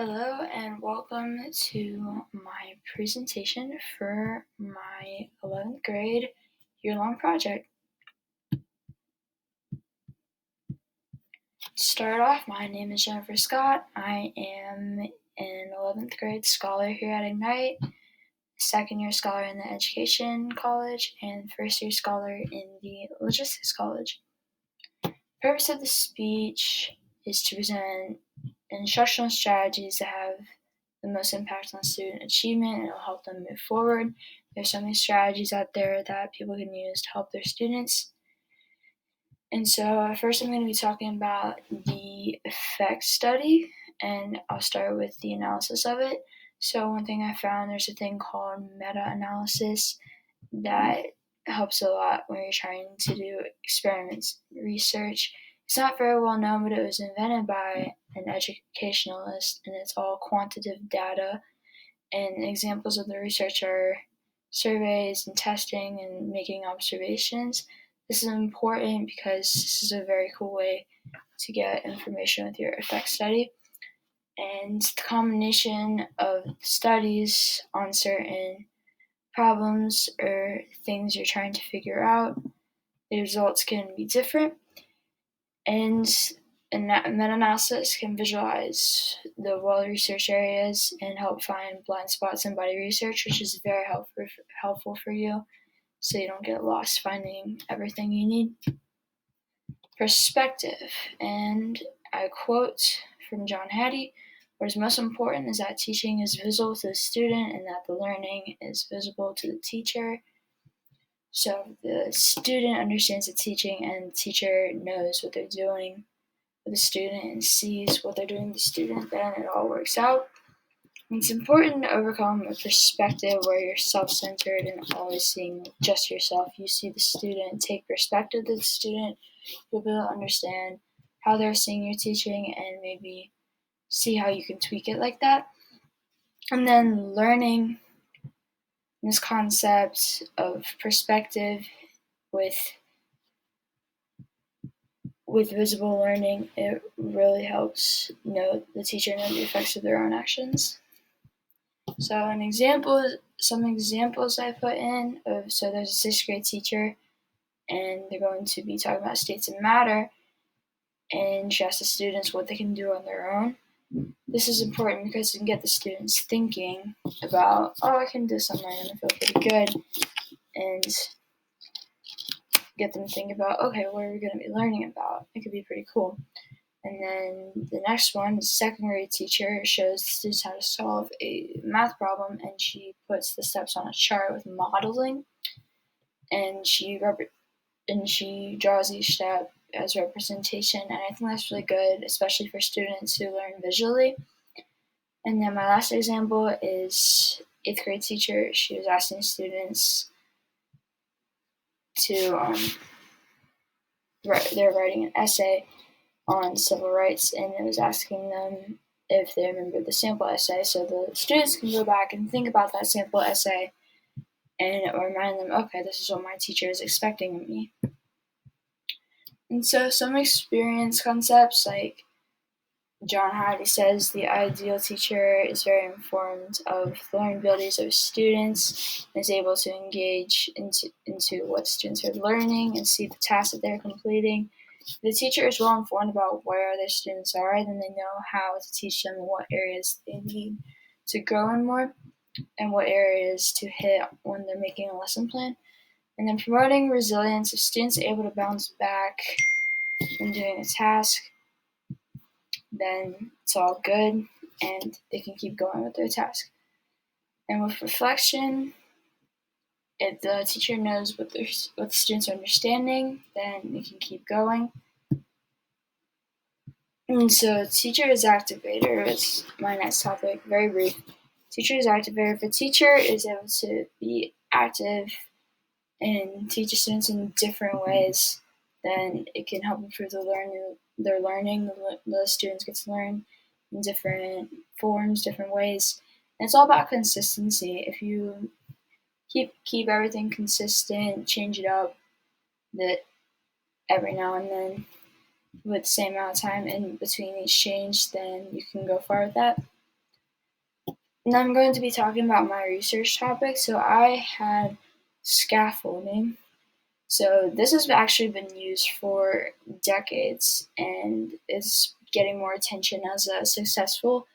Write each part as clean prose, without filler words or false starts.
Hello and welcome to my presentation for my 11th grade year-long project. To start off, my name is Jennifer Scott. I am an 11th grade scholar here at Ignite, second year scholar in the Education College, and first year scholar in the Logistics College. The purpose of the speech is to present instructional strategies that have the most impact on student achievement and it'll help them move forward. There's so many strategies out there that people can use to help their students. And so first I'm going to be talking about the effect study, and I'll start with the analysis of it. So one thing I found, there's a thing called meta-analysis that helps a lot when you're trying to do experiments, research. It's not very well known, but it was invented by an educationalist, and it's all quantitative data. And examples of the research are surveys and testing and making observations. This is important because this is a very cool way to get information with your effect study. And the combination of studies on certain problems or things you're trying to figure out, the results can be different. And meta-analysis can visualize the well-researched areas and help find blind spots in body research, which is very helpful for you so you don't get lost finding everything you need. Perspective, and I quote from John Hattie, "What is most important is that teaching is visible to the student and that the learning is visible to the teacher." So the student understands the teaching and the teacher knows what they're doing with the student and sees what they're doing with the student, then it all works out. And it's important to overcome a perspective where you're self-centered and always seeing just yourself. You see the student, take perspective of the student, you'll be able to understand how they're seeing your teaching and maybe see how you can tweak it like that. And then learning this concept of perspective with visible learning, it really helps the teacher know the effects of their own actions. So some examples I put in so there's a 6th grade teacher and they're going to be talking about states of matter, and she asks the students what they can do on their own. This is important because it can get the students thinking about, I can do something and I feel pretty good, and get them thinking about, okay, what are we going to be learning about? It could be pretty cool. And then the next one, the 2nd grade teacher shows the students how to solve a math problem, and she puts the steps on a chart with modeling, and she draws each step as representation, and I think that's really good, especially for students who learn visually. And then my last example is 8th grade teacher. She was asking students to they're writing an essay on civil rights, and it was asking them if they remember the sample essay, so the students can go back and think about that sample essay and remind them, okay, this is what my teacher is expecting of me. And so some experience concepts, like John Hattie says, the ideal teacher is very informed of the learning abilities of students and is able to engage into what students are learning and see the tasks that they're completing. If the teacher is well informed about where their students are, then they know how to teach them what areas they need to grow in more and what areas to hit when they're making a lesson plan. And then promoting resilience, if students are able to bounce back when doing a task, then it's all good and they can keep going with their task. And with reflection, if the teacher knows what the students are understanding, then they can keep going. And so teacher is activator is my next topic, very brief. Teacher is activator. If a teacher is able to be active and teach the students in different ways, then it can help improve their learning. The students get to learn in different forms, different ways. And it's all about consistency. If you keep everything consistent, change it up that every now and then with the same amount of time in between each change, then you can go far with that. And I'm going to be talking about my research topic. So I had scaffolding. So this has actually been used for decades and is getting more attention as a successful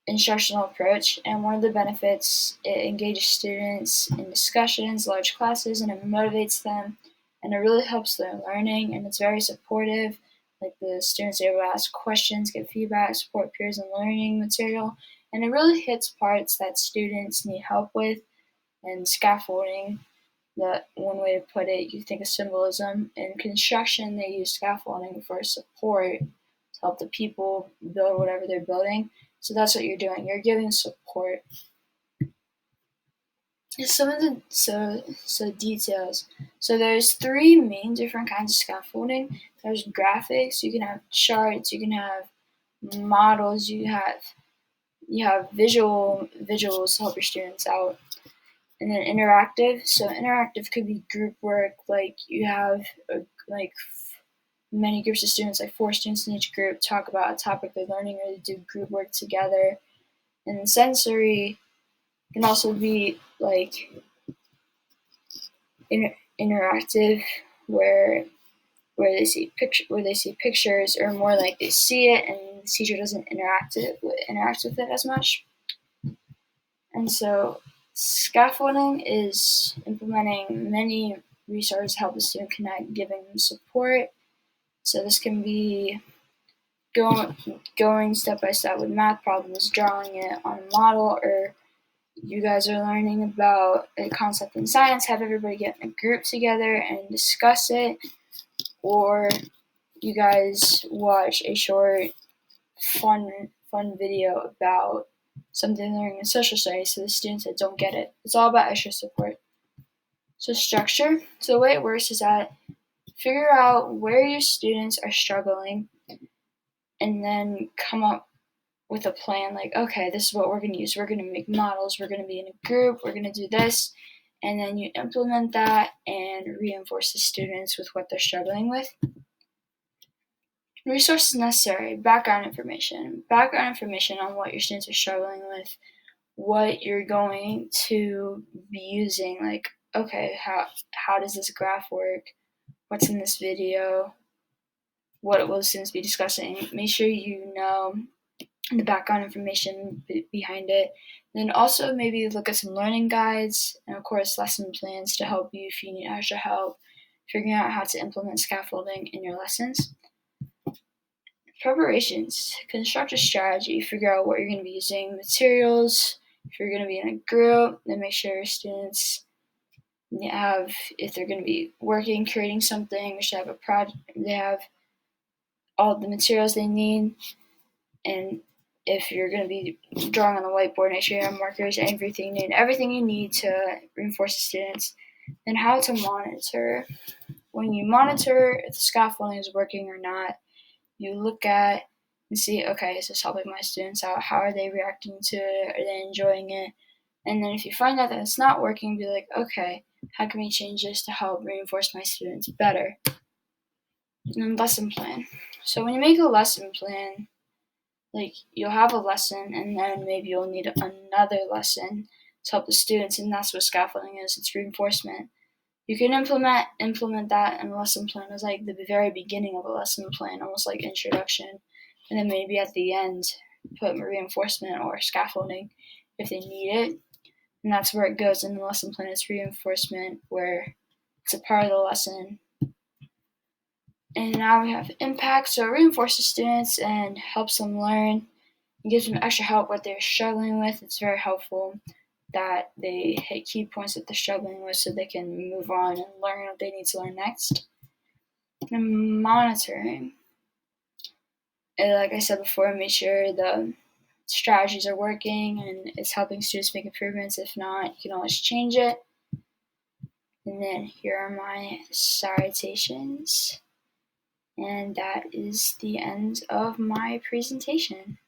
instructional approach. And one of the benefits, it engages students in discussions, large classes, and it motivates them. And it really helps their learning, and it's very supportive. Like the students are able to ask questions, get feedback, support peers in learning material, and it really hits parts that students need help with. And scaffolding, the one way to put it, you think of symbolism. In construction, they use scaffolding for support to help the people build whatever they're building. So that's what you're doing. You're giving support. Some of the details. So there's three main different kinds of scaffolding. There's graphics. You can have charts. You can have models. You have visuals to help your students out. And then interactive. So interactive could be group work. Like you have like many groups of students, like 4 students in each group, talk about a topic they're learning, or they do group work together. And then sensory can also be like interactive, where they see pictures, or more like they see it and the teacher doesn't interact with it as much. And so scaffolding is implementing many resources to help the student connect, giving them support. So this can be going step by step with math problems, drawing it on a model, or you guys are learning about a concept in science, have everybody get in a group together and discuss it, or you guys watch a short, fun video about something learning in social studies to the students that don't get it. It's all about extra support. So structure. So the way it works is that figure out where your students are struggling, and then come up with a plan, like, okay, this is what we're going to use. We're going to make models. We're going to be in a group. We're going to do this. And then you implement that and reinforce the students with what they're struggling with. Resources necessary. Background information. Background information on what your students are struggling with, what you're going to be using. Like, okay, how does this graph work? What's in this video? What will the students be discussing? Make sure you know the background information behind it. Then also maybe look at some learning guides, and of course lesson plans to help you if you need extra help figuring out how to implement scaffolding in your lessons. Preparations. Construct a strategy. Figure out what you're going to be using, materials. If you're going to be in a group, then make sure your students if they're going to be working, creating something, they should have a project. They have all the materials they need. And if you're going to be drawing on the whiteboard, make sure you have markers, everything you need to reinforce the students. Then how to monitor. When you monitor if the scaffolding is working or not, you look at and see, okay, is this helping my students out? How are they reacting to it? Are they enjoying it? And then if you find out that it's not working, be like, okay, how can we change this to help reinforce my students better? And then lesson plan. So when you make a lesson plan, like you'll have a lesson and then maybe you'll need another lesson to help the students, and that's what scaffolding is. It's reinforcement. You can implement that in a lesson plan as like the very beginning of a lesson plan, almost like introduction, and then maybe at the end put reinforcement or scaffolding if they need it. And that's where it goes in the lesson plan. It's reinforcement where it's a part of the lesson. And now we have impact. So it reinforces students and helps them learn. It gives them extra help what they're struggling with. It's very helpful that they hit key points that they're struggling with so they can move on and learn what they need to learn next. And monitoring. And like I said before, make sure the strategies are working and it's helping students make improvements. If not, you can always change it. And then here are my citations. And that is the end of my presentation.